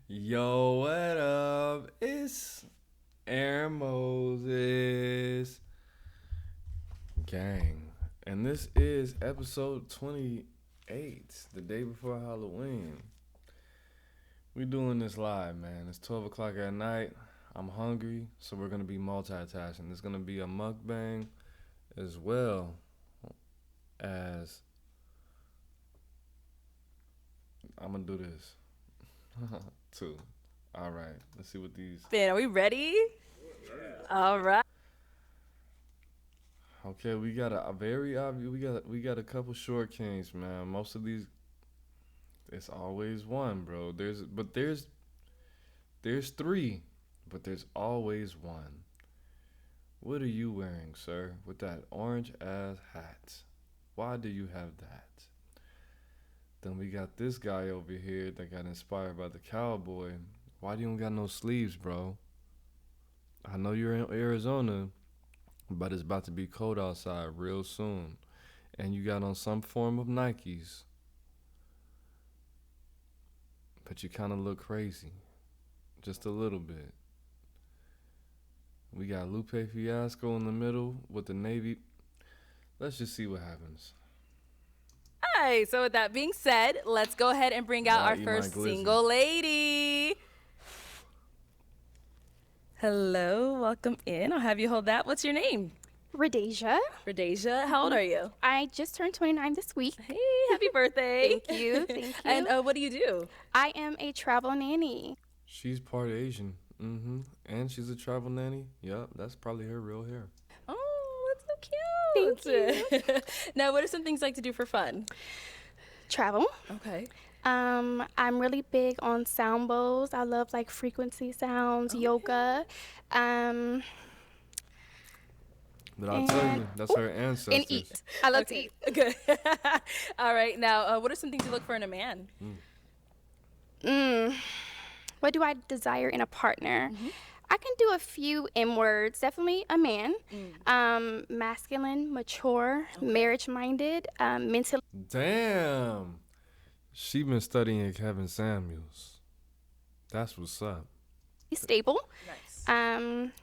Yo, what up? It's Aaron Moses gang, and this is episode 28, the day before Halloween. We doing this live, man. It's 12 o'clock at night. I'm hungry, so we're gonna be multitasking. There's gonna be a mukbang as well as I'm gonna do this too. All right, let's see what these. Man, are we ready? Yeah. All right. Okay, we got a very obvious. We got a couple short kings, man. Most of these, it's always one, bro. There's three, but there's always one. What are you wearing, sir, with that orange ass hat? Why do you have that? Then we got this guy over here that got inspired by the cowboy. Why do you don't got no sleeves, bro? I know you're in Arizona, but it's about to be cold outside real soon. And you got on some form of Nikes. But you kind of look crazy. Just a little bit. We got Lupe Fiasco in the middle with the Navy. Let's just see what happens. All right, so with that being said, let's go ahead and bring out our first single lady. Hello, welcome in. I'll have you hold that. What's your name? Rhodesia. Rhodesia, how old are you? I just turned 29 this week. Hey, happy birthday. Thank you, thank you. And what do you do? I am a travel nanny. She's part Asian. And she's a travel nanny. Yep, that's probably her real hair. Oh, that's so cute. Thank you. Now, what are some things you like to do for fun? Travel. Okay. I'm really big on sound bowls. I love like frequency sounds, yoga. But I'll tell you, that's her ancestors. And eat. I love to eat. Good. All right. Now, what are some things you look for in a man? What do I desire in a partner? I can do a few M words. Definitely a man. Masculine, mature, marriage-minded, mentally. Damn. She been studying Kevin Samuels. That's what's up. Stable. Nice.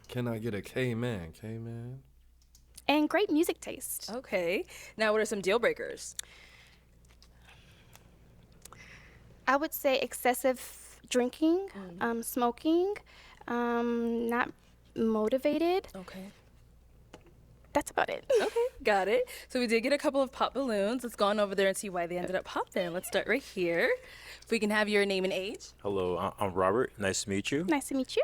Can I get a K-man? K-man? And great music taste. Okay. Now, what are some deal breakers? I would say excessive drinking, smoking, not motivated. Okay. That's about it. Okay, got it. So we did get a couple of pop balloons. Let's go on over there and see why they ended up popping. Let's start right here. If we can have your name and age. Hello, I'm Robert. Nice to meet you. Nice to meet you.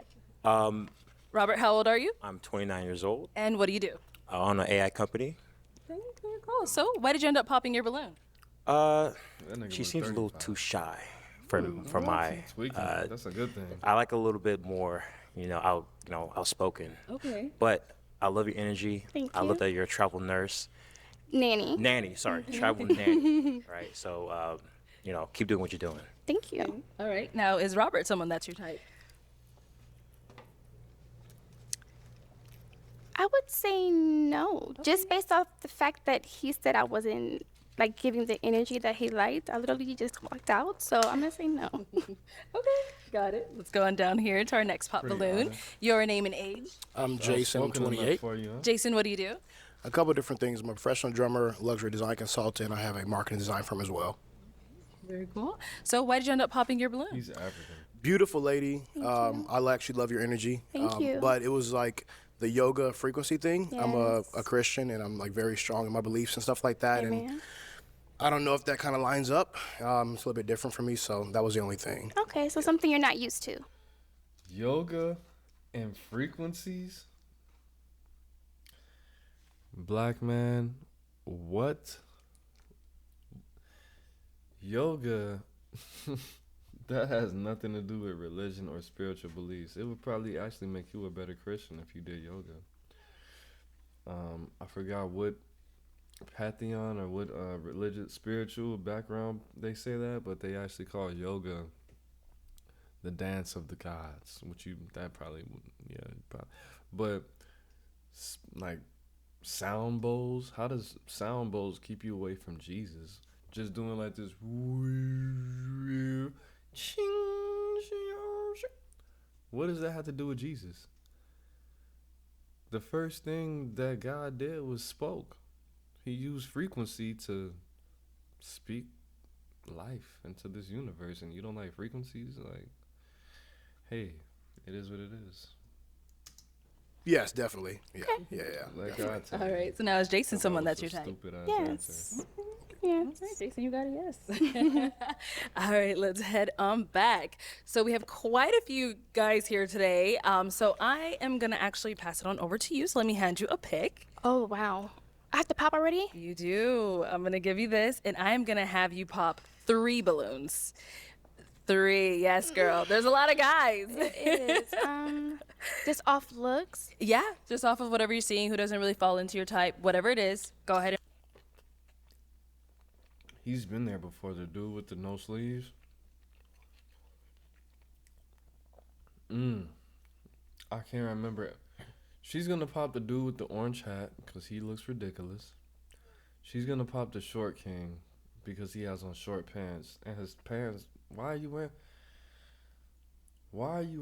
Robert, how old are you? I'm 29 years old. And what do you do? I own an AI company. Very cool. So why did you end up popping your balloon? She seems a little too shy for my. That's a good thing. I like a little bit more, outspoken. Okay. But I love your energy. Thank I love you. that you're a travel nurse. Nanny. Travel nanny. Right. So, keep doing what you're doing. Thank you. All right. Now, is Robert someone that's your type? I would say no. Just based off the fact that he said I wasn't like giving the energy that he liked. I literally just walked out. So I'm going to say no. Okay. Got it. Let's go on down here to our next pop balloon. honest. Your name and age. I'm Jason, I'm 28. For you, huh? Jason, what do you do? A couple of different things. I'm a professional drummer, luxury design consultant. I have a marketing design firm as well. Very cool. So why did you end up popping your balloon? He's African. Beautiful lady. I actually love your energy. Thank you. But it was like the yoga frequency thing. I'm a Yes. Christian and I'm like very strong in my beliefs and stuff like that. And Amen. I don't know if that kind of lines up. It's a little bit different for me, so that was the only thing. Okay, so something you're not used to. Yoga and frequencies? Black man, what? Yoga, that has nothing to do with religion or spiritual beliefs. It would probably actually make you a better Christian if you did yoga. I forgot what pantheon or what religious spiritual background they say that, but they actually call yoga the dance of the gods, which that probably, but like sound bowls, how does sound bowls keep you away from Jesus? Just doing like this, What does that have to do with Jesus? The first thing that God did was spoke. He used frequency to speak life into this universe, and you don't like frequencies? Like, hey, it is what it is. Yes, definitely. Yeah, Okay. yeah. Like God tell All you. right. So now is Jason That someone was that's your so type? stupid ass Yes. answer. Yes. All right, Jason, you got a yes. All right, let's head on back. So we have quite a few guys here today. So I am gonna actually pass it on over to you. So let me hand you a pick. Oh, wow. I have to pop already? You do. I'm gonna give you this, and I am gonna have you pop 3 balloons. 3, yes, girl. There's a lot of guys. It is. Just off looks. Yeah, just off of whatever you're seeing, who doesn't really fall into your type, whatever it is. Go ahead. He's been there before. The dude with the no sleeves. I can't remember it. She's gonna pop the dude with the orange hat because he looks ridiculous. She's gonna pop the short king because he has on short pants, and his pants. Why are you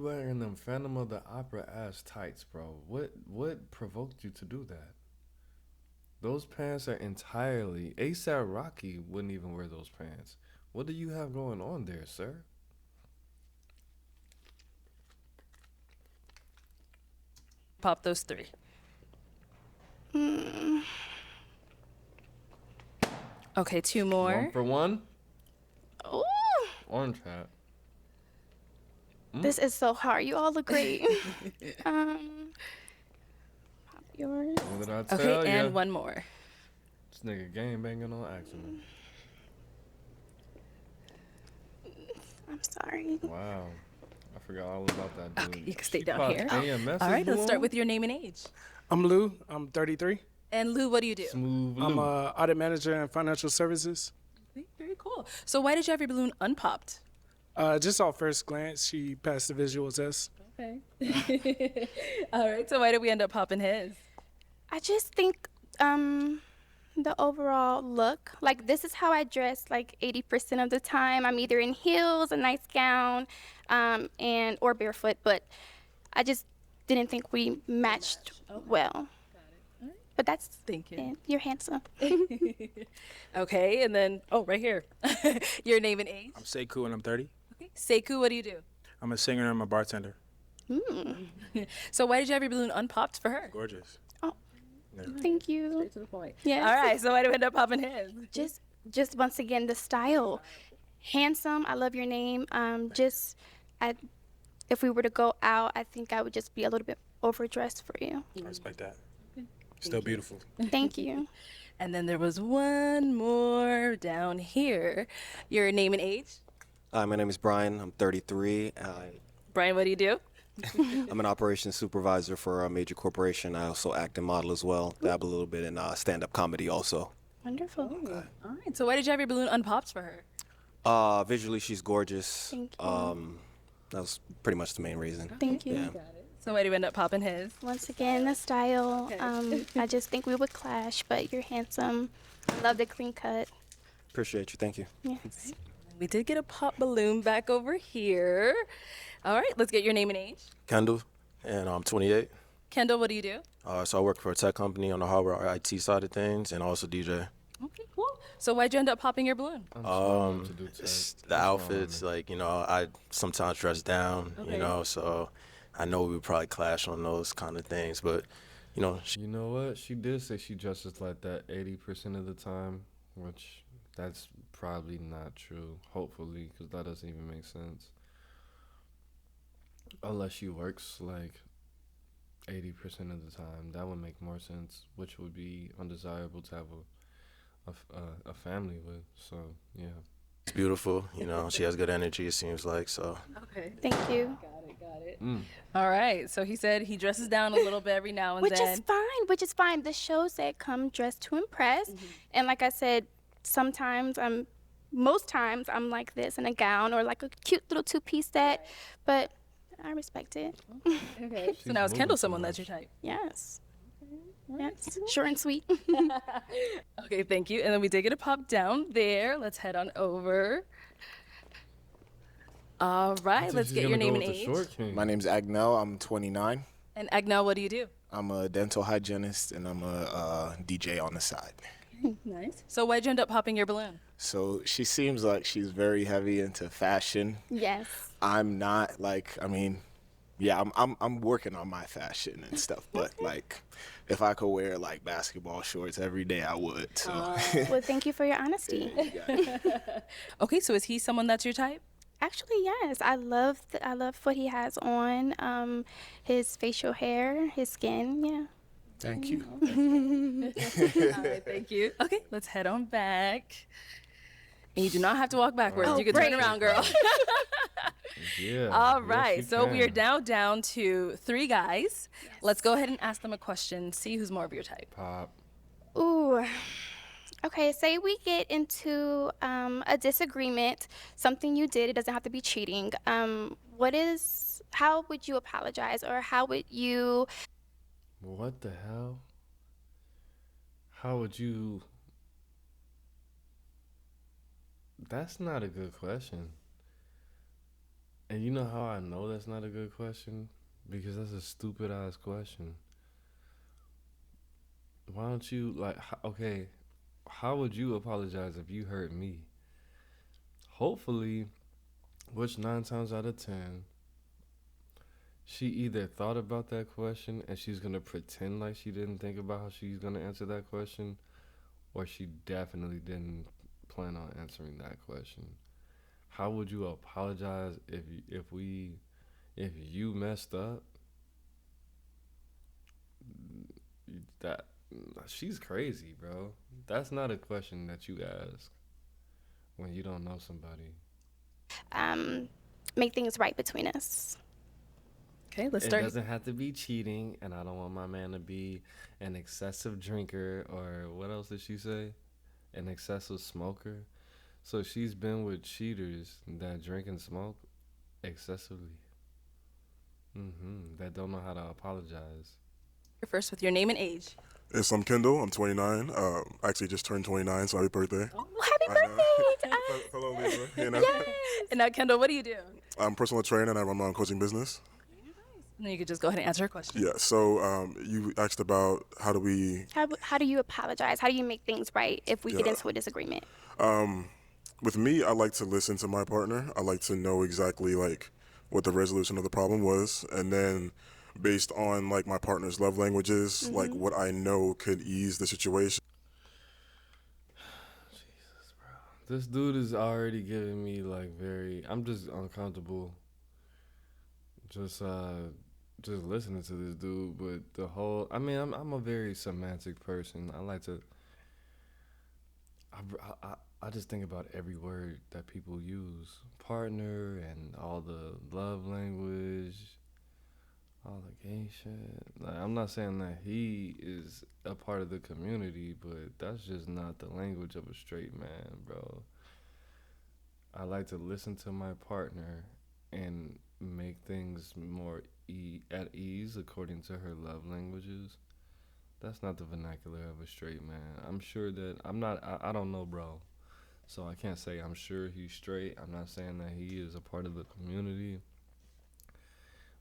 wearing them Phantom of the Opera ass tights, bro? What provoked you to do that? Those pants are entirely A$AP Rocky wouldn't even wear those pants. What do you have going on there, sir? Pop those 3. Okay, 2 more. 1 for 1. Ooh, Orange hat. this is so hard. You all look great. Pop yours. What did I tell Okay, ya? and 1 more. This nigga game banging on accident. I'm sorry. Wow. I forgot all about that dude. Okay, you can stay She down popped here. AMS's All right, let's start balloon? with your name and age. I'm Lou. I'm 33. And Lou, what do you do? Smooth I'm Lou. a audit manager in financial services. Very cool. So why did you have your balloon unpopped? Just off first glance, she passed the visual test. Okay. All right, so why did we end up popping his? I just think the overall look, like this is how I dress like 80% of the time. I'm either in heels, a nice gown, and or barefoot, but I just didn't think we matched well. But that's Thank you. it. You're handsome. Okay, and then, oh, right here. Your name and age. I'm Sekou and I'm 30. Okay. Sekou, what do you do? I'm a singer and I'm a bartender. So why did you have your balloon unpopped for her? Gorgeous. Thank you. To the point. Yes. All right, so why did we end up popping his? Just once again the style, handsome. I love your name. If we were to go out, I think I would just be a little bit overdressed for you. I respect that. Still beautiful. Thank you. And then there was 1 more down here. Your name and age? My name is Brian. I'm 33. Brian, what do you do? I'm an operations supervisor for a major corporation. I also act and model as well. Dabble a little bit in stand-up comedy also. Wonderful. All right, so why did you have your balloon unpopped for her? Visually, she's gorgeous. Thank you. That was pretty much the main reason. Thank you. Yeah. So why did we end up popping his? Once again, the style. I just think we would clash, but you're handsome. I love the clean cut. Appreciate you. Thank you. Yes. We did get a pop balloon back over here. All right, let's get your name and age. Kendall, and I'm 28. Kendall, what do you do? So I work for a tech company on the hardware or IT side of things, and also DJ. Okay, cool. So why'd you end up popping your balloon? I'm so to do tech. It's the What's wrong with outfits, me? like, I sometimes dress down, Okay. so I know we would probably clash on those kind of things, but, You know what? She did say she dresses like that 80% of the time, which that's probably not true, hopefully, because that doesn't even make sense. Unless she works like 80% of the time, that would make more sense, which would be undesirable to have a family with. So, yeah. it's beautiful, she has good energy, it seems like, so. Okay. Thank you. Got it. All right. So he said he dresses down a little bit every now and Which then. is fine. The show said come dressed to impress. And like I said, most times I'm like this in a gown or like a cute little 2-piece set, but I respect it. Okay. She's So now is moving Kendall too someone that's much. your type? Yes. Yes. Short and sweet. Okay, thank you. And then we did get a pop down there. Let's head on over. All right, let's get your name and age. My name's Agnell. I'm 29. And Agnell, what do you do? I'm a dental hygienist, and I'm a DJ on the side. Nice. So why'd you end up popping your balloon? So she seems like she's very heavy into fashion. Yes. I'm not. Like, I mean, yeah, I'm working on my fashion and stuff, but like, if I could wear like basketball shorts every day, I would. So. Well, thank you for your honesty. Okay, so is he someone that's your type? Actually, yes. I love what he has on. His facial hair, his skin. Yeah. Thank you. All right, thank you. Okay, let's head on back. And you do not have to walk backwards. You can turn around, girl. Yeah. All yes, right, you so we are can. now down to 3 guys. Yes. Let's go ahead and ask them a question. See who's more of your type. Pop. Ooh. Okay, say we get into a disagreement, something you did, it doesn't have to be cheating. How would you apologize, or how would you? What the hell? How would you? That's not a good question. And you know how I know that's not a good question? Because that's a stupid ass question. Why don't you, like, okay, how would you apologize if you hurt me? Hopefully, which 9 times out of 10, she either thought about that question and she's going to pretend like she didn't think about how she's going to answer that question, or she definitely didn't plan on answering that question. How would you apologize if you messed up? That she's crazy, bro. That's not a question that you ask when you don't know somebody. Make things right between us. Okay, let's It start. doesn't have to be cheating, and I don't want my man to be an excessive drinker, or what else did she say? An excessive smoker. So she's been with cheaters that drink and smoke excessively. That don't know how to apologize. You're first with your name and age. Yes, I'm Kendall. I'm 29. Actually just turned 29, so happy birthday. Well, happy birthday! Fellow Libra, you know. Yes. And now, Kendall, what do you do? I'm a personal trainer and I run my own coaching business. And then you could just go ahead and answer her question. Yeah, so you asked about how do we... How do you apologize? How do you make things right if we get Yeah. into a disagreement? With me, I like to listen to my partner. I like to know exactly like what the resolution of the problem was, and then based on like my partner's love languages, like what I know could ease the situation. Jesus, bro. This dude is already giving me like I'm just uncomfortable. Just listening to this dude, but I'm a very semantic person. I like to. I just think about every word that people use, partner, and all the love language, all the gay shit. Like, I'm not saying that he is a part of the community, but that's just not the language of a straight man, bro. I like to listen to my partner and make things more at ease according to her love languages. That's not the vernacular of a straight man. I'm sure that I don't know, bro. So I can't say I'm sure he's straight. I'm not saying that he is a part of the community.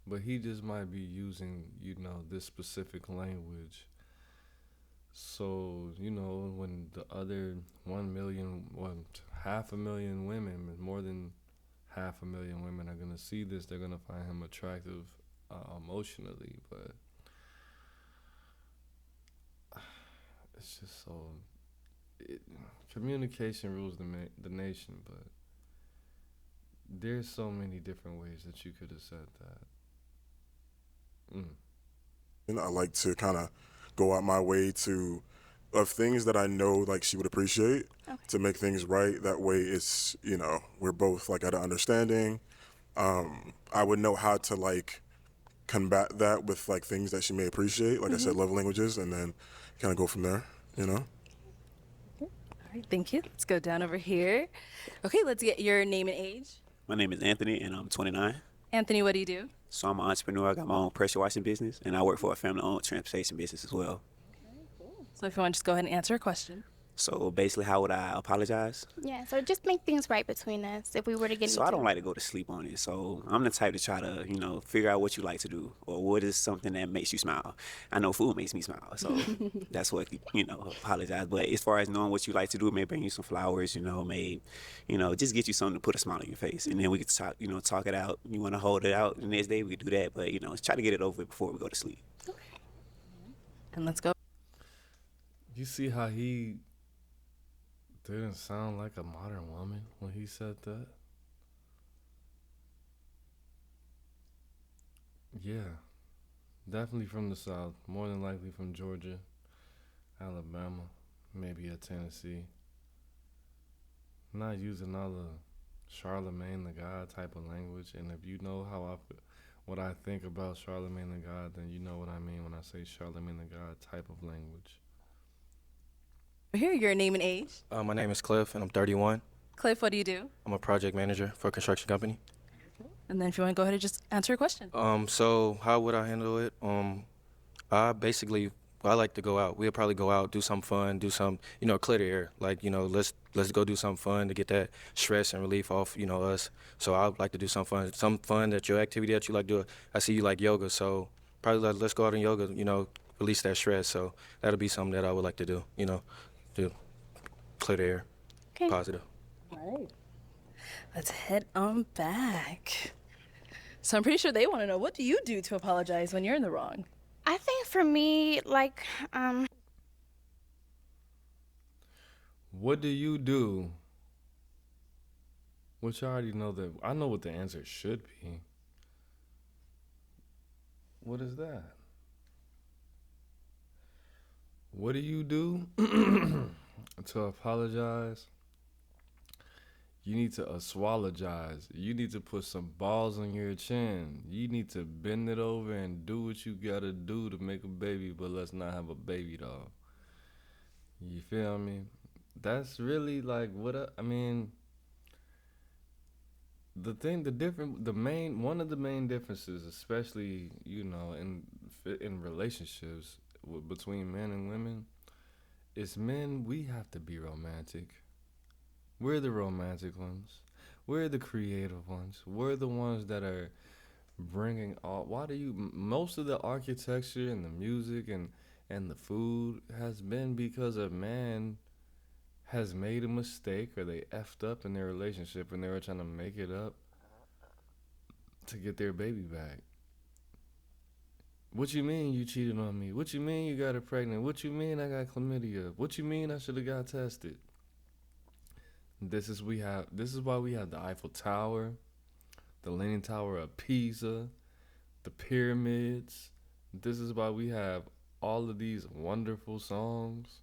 But he just might be using, this specific language. So, when the other 1 million, 500,000 women, more than 500,000 women are going to see this, they're going to find him attractive emotionally. But it's just so... communication rules the nation, but there's so many different ways that you could have said that. And I like to kind of go out my way of things that I know like she would appreciate to make things right. That way it's, we're both like at an understanding. I would know how to like combat that with like things that she may appreciate. Like I said, love languages, and then kind of go from there, All right, thank you. Let's go down over here. Okay, let's get your name and age. My name is Anthony, and I'm 29. Anthony, what do you do? So I'm an entrepreneur. I got my own pressure washing business, and I work for a family-owned transportation business as well. So if you want to just go ahead and answer a question. So basically, how would I apologize? Yeah, so just make things right between us if we were to get So into I don't like to go to sleep on it. So I'm the type to try to, figure out what you like to do or what is something that makes you smile. I know food makes me smile, so that's what apologize. But as far as knowing what you like to do, it may bring you some flowers, just get you something to put a smile on your face, and then we could talk it out. You want to hold it out the next day, we could do that. But let's try to get it over with before we go to sleep. And let's go. You see how he didn't sound like a modern woman when he said that? Yeah, definitely from the South. More than likely from Georgia, Alabama, maybe a Tennessee. Not using all the Charlemagne the God type of language. And if you know what I think about Charlemagne the God, then you know what I mean when I say Charlemagne the God type of language. Here, your name and age. My name is Cliff, and I'm 31. Cliff, what do you do? I'm a project manager for a construction company. And then if you want to go ahead and just answer your question. So how would I handle it? I like to go out. We'll probably go out, do something fun, do some, clear the air. Like, let's go do something fun to get that stress and relief off, us. So I'd like to do something fun that your activity that you like to do. I see you like yoga, so probably let's go out and yoga, release that stress. So that'll be something that I would like to do, to clear the air, Okay. positive. All right. Let's head on back. So I'm pretty sure they want to know, what do you do to apologize when you're in the wrong? I think for me, What do you do? Which I already know that. I know what the answer should be. What is that? What do you do to apologize? You need to swallogize. You need to put some balls on your chin. You need to bend it over and do what you gotta do to make a baby, but let's not have a baby though. You feel me? That's really like one of the main differences, especially, in relationships between men and women, is men, we have to be romantic. We're the romantic ones. We're the creative ones. We're the ones that are bringing all. Most of the architecture and the music and the food has been because a man has made a mistake or they effed up in their relationship and they were trying to make it up to get their baby back. What you mean you cheated on me? What you mean you got her pregnant? What you mean I got chlamydia? What you mean I should have got tested? This is why we have the Eiffel Tower, the Leaning Tower of Pisa, the pyramids. This is why we have all of these wonderful songs.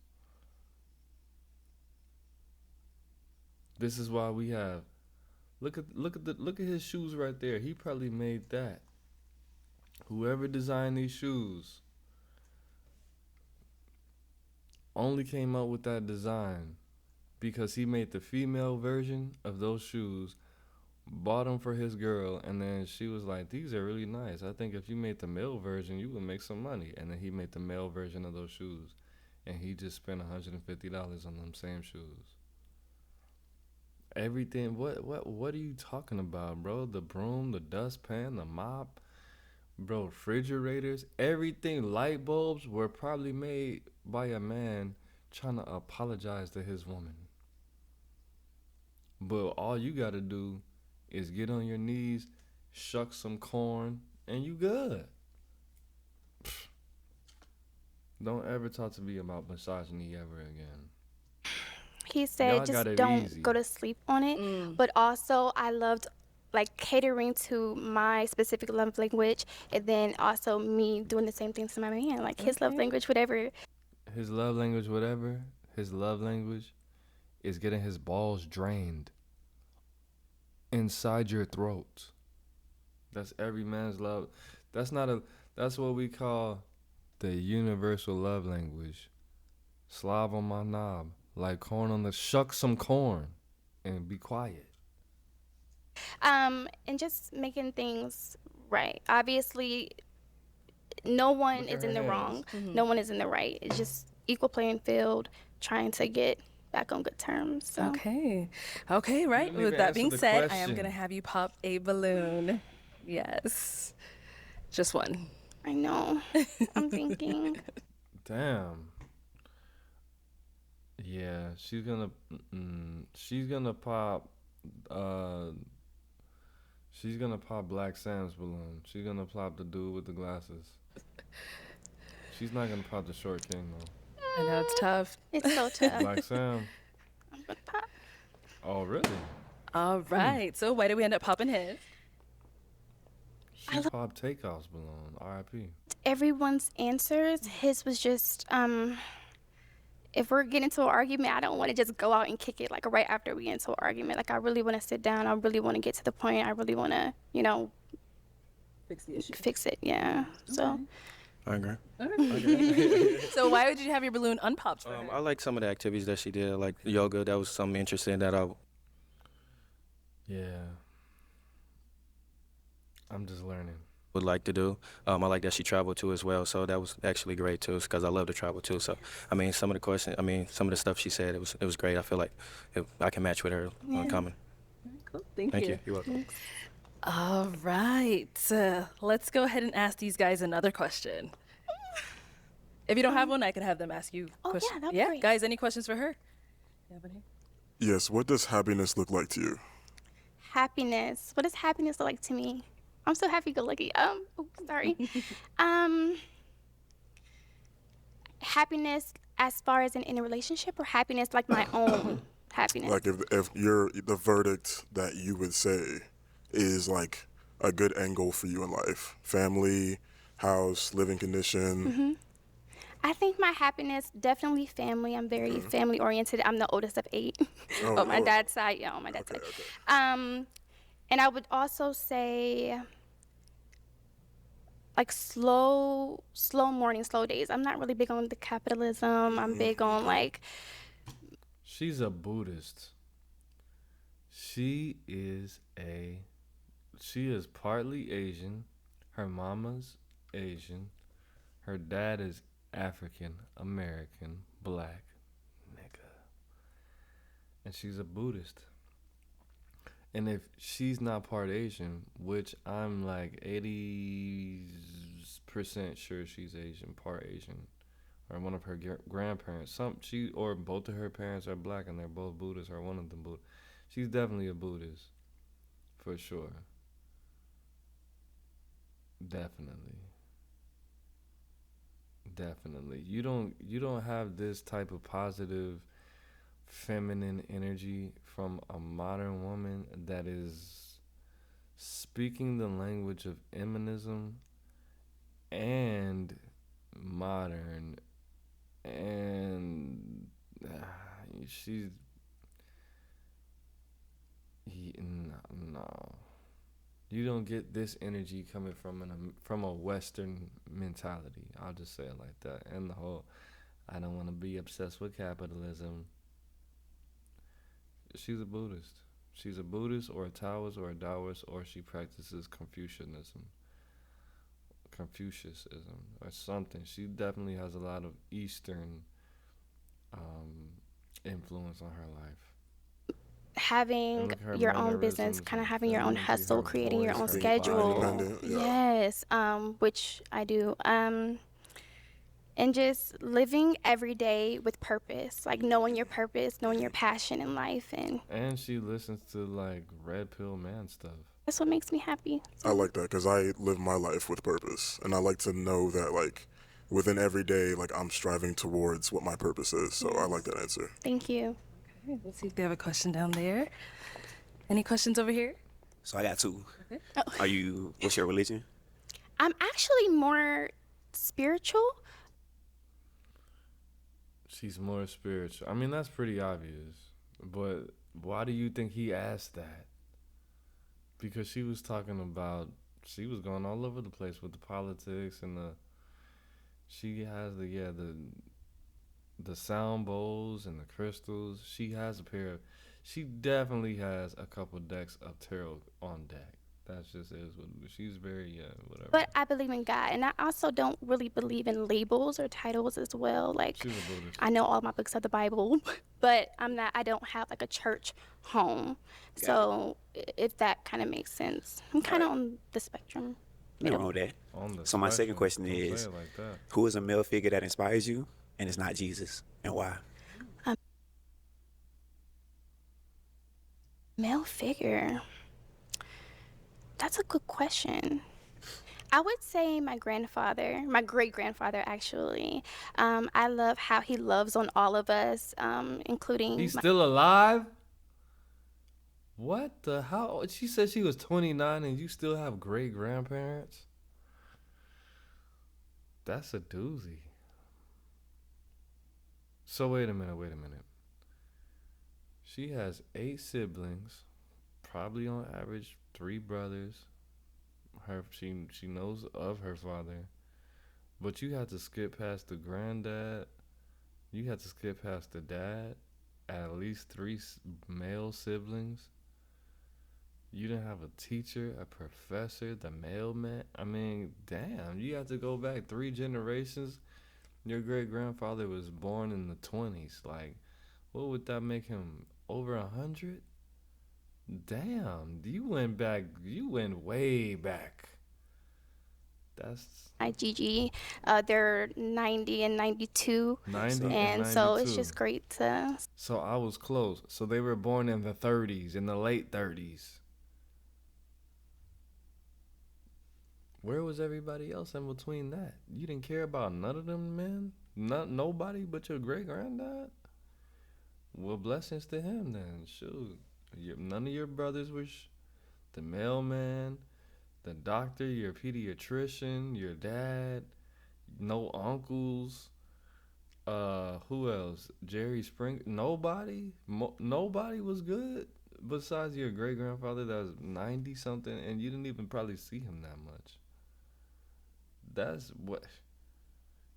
This is why we have look at his shoes right there. He probably made that. Whoever designed these shoes only came up with that design because he made the female version of those shoes, bought them for his girl, and then she was like, these are really nice. I think if you made the male version, you would make some money. And then he made the male version of those shoes, and he just spent $150 on them same shoes. Everything, what are you talking about, bro? The broom, the dustpan, the mop, bro, refrigerators, everything, light bulbs were probably made by a man trying to apologize to his woman. But all you gotta do is get on your knees, shuck some corn, and you good. Don't ever talk to me about misogyny ever again. he said, Y'all just got it don't easy. go to sleep on it. But also, I loved catering to my specific love language, and then also me doing the same thing to my man, his love language, whatever. His love language, whatever. His love language is getting his balls drained inside your throat. That's every man's love. That's what we call the universal love language. Slob on my knob, like corn on the, shuck some corn and be quiet. And just making things right. Obviously, no one Look at is in her the hands. wrong. No one is in the right. It's just equal playing field, trying to get back on good terms. So. Okay. Okay, right. didn't With even that answer being the said, I am question. going to have you pop a balloon. Yes. Just one. I know. I'm thinking. Damn. Yeah, she's gonna pop. Uh, she's gonna pop Black Sam's balloon. She's gonna pop the dude with the glasses. She's not gonna pop the short king though. I know it's tough. It's so tough. Black Sam. I'm gonna pop. Oh really? All right. So why did we end up popping his? She popped Takeoff's balloon. R.I.P. Everyone's answers. His was just if we're getting into an argument, I don't want to just go out and kick it like right after we get into an argument. Like I really want to sit down. I really want to get to the point. I really want to, Fix the issue. fix it. Yeah. So I agree. So why would you have your balloon unpopped for her? I like some of the activities that she did, like yoga. That was something interesting that I Yeah. I'm just learning. would like to do. I like that she traveled too as well, so that was actually great too, because I love to travel too. So, I mean, some of the stuff she said, it was great. I feel like I can match with her on common. Cool. Thank Thank you. you. You're welcome. All right. Let's go ahead and ask these guys another question. If you don't have one, I can have them ask you Oh, questions. yeah, that'd be Yeah, great. guys, any questions for her? You have one here? Yes, what does happiness look like to you? happiness. What does happiness look like to me? I'm so happy-go-lucky. Sorry. Happiness as far as in a relationship, or happiness like my own happiness? Like if you're the verdict that you would say is like a good end goal for you in life, family, house, living condition. I think my happiness, definitely family. I'm very family oriented. I'm the oldest of 8 Oh, on my oh. dad's side. Yeah, on my dad's side. And I would also say like slow morning, slow days. I'm not really big on the capitalism. I'm big on like, She's a Buddhist. She is partly Asian. Her mama's Asian. Her dad is African American, black nigga. And she's a Buddhist. And if she's not part Asian, which I'm like 80% sure she's Asian, part Asian, or one of her grandparents, or both of her parents are black and they're both Buddhists, or one of them Buddhist. She's definitely a Buddhist, for sure. Definitely. You don't have this type of positive feminine energy from a modern woman that is speaking the language of feminism and modern, and no. You don't get this energy coming from a Western mentality. I'll just say it like that. And the whole, I don't want to be obsessed with capitalism. She's a Buddhist. She's a Buddhist or a Taoist or a Taoist, or she practices Confucianism or something. She definitely has a lot of Eastern influence on her life. having your own business, kind of having your own hustle, creating your own schedule. Yes, which I do. And just living every day with purpose, like knowing your purpose, knowing your passion in life. And she listens to like Red Pill Man stuff. That's what makes me happy. I like that because I live my life with purpose, and I like to know that like within every day, like I'm striving towards what my purpose is. So I like that answer. Thank you. Okay, let's see if they have a question down there. Any questions over here? So I got 2. Okay. What's your religion? I'm actually more spiritual. She's more spiritual. I mean, that's pretty obvious. But why do you think he asked that? Because she was going all over the place with the politics and she has the sound bowls and the crystals. She definitely has a couple decks of tarot on deck. That's just is what she's very whatever. But I believe in God, and I also don't really believe in labels or titles as well. Like, She's a Buddhist. I know all my books are the Bible, but I don't have like a church home. So if that kind of makes sense, I'm kind of on the spectrum. Nothing wrong with that. On the So my second spectrum. question Don't say is, it like that. who is a male figure that inspires you and it's not Jesus, and why? Male figure. That's a good question. I would say my grandfather, my great-grandfather, actually. I love how he loves on all of us, including He's still alive? What the how? She said she was 29 and you still have great grandparents? That's a doozy. So wait a minute. She has 8 siblings, probably on average 3 brothers. She knows of her father, but you had to skip past the granddad. You had to skip past the dad. At least 3 male siblings. You didn't have a teacher, a professor, the mailman. I mean, damn, you have to go back 3 generations. Your great grandfather was born in the 20s. Like, what would that make him? Over 100? Damn, you went back. You went way back. That's my Gigi. They're 90 and 92. 90 and so it's just great to. So I was close. So they were born in the 30s, in the late 30s. Where was everybody else in between that? You didn't care about none of them, man? Nobody but your great granddad? Well, blessings to him then. Shoot. None of your brothers were the mailman, the doctor, your pediatrician, your dad, no uncles. Who else? Jerry Spring. Nobody? Nobody was good besides your great grandfather that was 90 something, and you didn't even probably see him that much. That's what.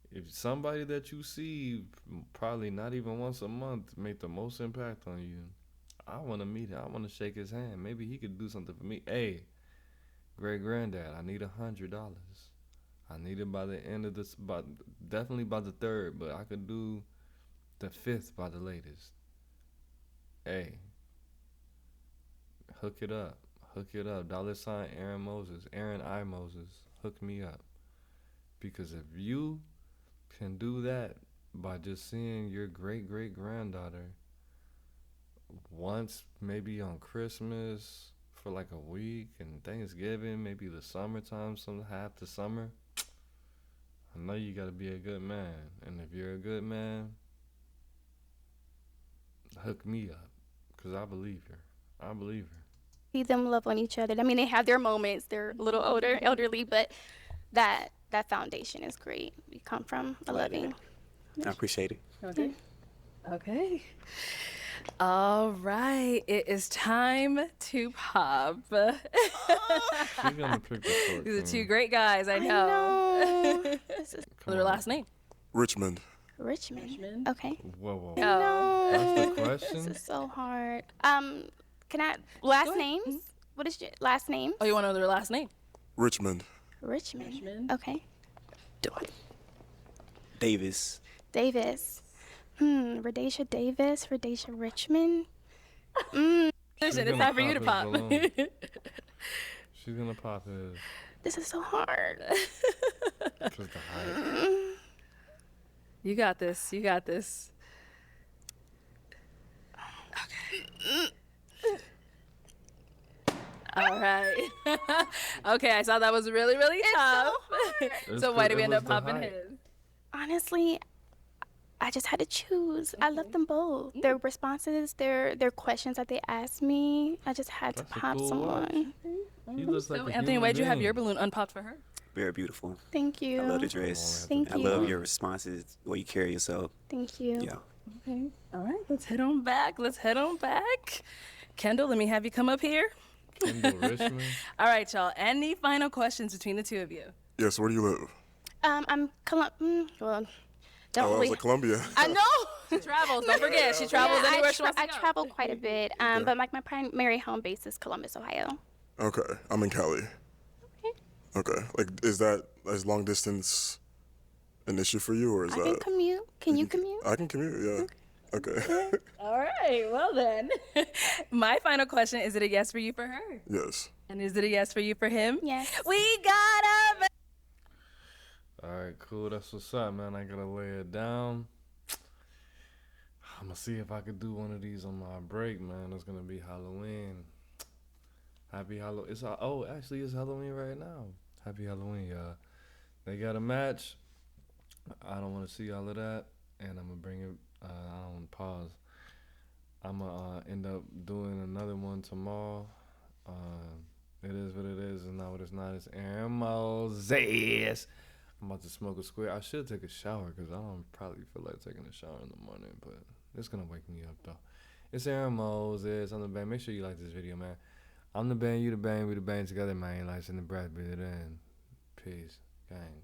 If somebody that you see probably not even once a month make the most impact on you, I want to meet him. I want to shake his hand. Maybe he could do something for me. Hey, great granddad, I need $100. I need it by the end of this, definitely by the 3rd, but I could do the 5th by the latest. Hey, hook it up. $ Aaron Moses, Aaron I Moses, hook me up. Because if you can do that by just seeing your great granddaughter once, maybe on Christmas for like a week, and Thanksgiving, maybe the summertime, half the summer, I know you gotta be a good man. And if you're a good man, hook me up, because I believe her. See them love on each other. I mean, they have their moments. They're a little older, elderly, but that foundation is great. We come from a loving. I appreciate it. Okay. All right. It is time to pop. She's gonna pick the short These are king. 2 great guys, I know. This is Their last name. Richmond. Richmond. Okay. Whoa. No. That's the question? This is so hard. Can I last names? What is your last name? Oh, you want to know their last name? Richmond. Richmond. Okay. Do it. Davis. Radasha Davis, Radasha Richmond. It's time for you to pop. She's gonna pop his. This is so hard. Because the height. You got this. Okay. All right. Okay, I saw that was really tough. So why did we end up popping his? Honestly, I just had to choose. I love them both. Their responses, their questions that they asked me. I just had to pop cool someone. He looks like So, a Anthony, human why'd you have being. your balloon unpopped for her? Very beautiful. Thank you. I love the dress. Thank I you. love your responses, the way you carry yourself. Thank you. Yeah. Okay. All right. Let's head on back. Kendall, let me have you come up here. Kendall Richmond. All right, y'all. Any final questions between the 2 of you? Yes, where do you live? I'm well, I don't was really. like Columbia. I know. She travels. Don't forget. She travels anywhere she wants to I go. travel quite a bit, but like my primary home base is Columbus, Ohio. Okay, I'm in Cali. Okay, like is that is long distance an issue for you, or is I that? can commute. Can you commute? I can commute. Yeah. Okay. All right, well then. My final question, is it a yes for you for her? Yes. And is it a yes for you for him? Yes. We got him! All right, cool. That's what's up, man. I gotta lay it down. I'm gonna see if I could do one of these on my break, man. It's gonna be Halloween. Happy Halloween. Actually, it's Halloween right now. Happy Halloween, y'all. They got a match. I don't want to see all of that, and I'm gonna bring it. I don't pause. I'm gonna end up doing another one tomorrow. It is what it is, and not what it's not. It's Aaron Moses. I'm about to smoke a square. I should take a shower because I don't probably feel like taking a shower in the morning, but it's gonna wake me up though. It's Aaron Moses. I'm the band. Make sure you like this video, man. I'm the band, you the band, we the band together, man. Like in the breath, breathe it in. Peace, gang.